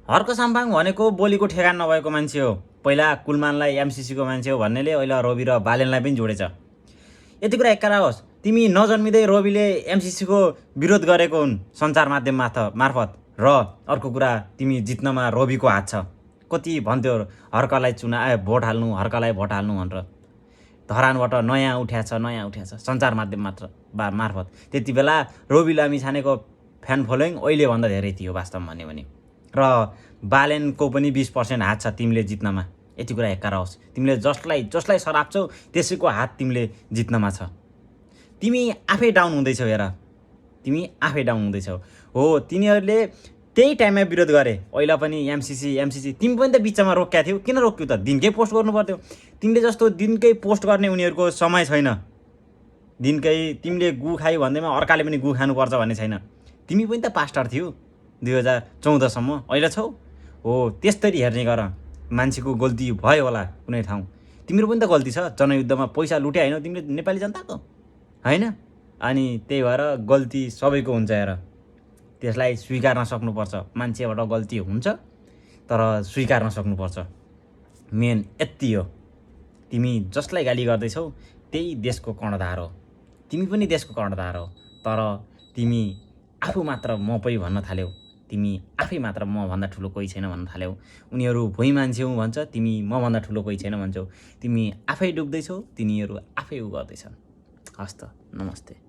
हर्क साम्पाङ भनेको बोलीको ठेगान नभएको मान्छे हो। पहिला कुलमानलाई एमसीसीको मान्छे हो भन्नेले अहिले रवि र बालेनलाई पनि जोडेछ। यति कुरा एक्कारा होस्, तिमी नजन्मिँदै रविले एमसीसीको विरोध गरेको हुन् सञ्चार माध्यम मार्फत। र अर्को कुरा, तिमी जित्नमा रविको हात छ। कति भन्थ्यो हर्कलाई भोट हाल्नु, हर्कलाई भोट हाल्नु भनेर। धरानबाट नयाँ उठ्याछ सञ्चार माध्यम मार्फत। त्यति बेला रवि लामिछानेको फ्यान फलोइङ अहिलेभन्दा धेरै थियो वास्तवमा भन्यो भने। र बालेनको पनि 20% हात छ तिमीले जित्नमा। यति कुरा एक्कारा होस्, तिमीले जसलाई सराप्छौ त्यसैको हात तिमीले जित्नमा छ। तिमी आफै डाउन हुँदैछौ हेर, तिमी आफै डाउन हुँदैछौ। हो, तिनीहरूले त्यही टाइममा विरोध गरे। अहिले पनि एमसीसी तिमी पनि त बिचमा रोक्या थियौ। किन रोक्यौ त? दिनकै पोस्ट गर्नु पर्थ्यो। तिमीले जस्तो दिनकै पोस्ट गर्ने उनीहरूको समय छैन। दिनकै तिमीले गु खायो भन्दैमा अर्काले पनि गु खानुपर्छ भन्ने छैन। तिमी पनि त पास्टर थियौ 2014 सम्म, अहिले छौ। हो, त्यस्तरी हेर्ने गर। मान्छेको गल्ती भयो होला कुनै ठाउँ, तिम्रो पनि त गल्ती छ। जनयुद्धमा पैसा लुट्या होइन तिमीले नेपाली जनताको, होइन? अनि त्यही भएर गल्ती सबैको हुन्छ हेर, त्यसलाई स्वीकार्न सक्नुपर्छ। मान्छेबाट गल्ती हुन्छ तर स्वीकार्न सक्नुपर्छ। मेन यति हो। तिमी जसलाई गाली गर्दैछौ त्यही देशको कर्णधार हो। तिमी पनि देशको कर्णधार हो, तर तिमी आफू मात्र म पै भन्न थाल्यौ। तिमी आफै मात्र म भन्दा ठुलो कोही छैन भन्न थाल्यौ। उनीहरू भुइँ मान्छे हुँ भन्छ, तिमी म भन्दा ठुलो कोही छैन भन्छौ। तिमी आफै डुब्दैछौ, तिनीहरू आफै गर्दैछन्। हस् त, नमस्ते।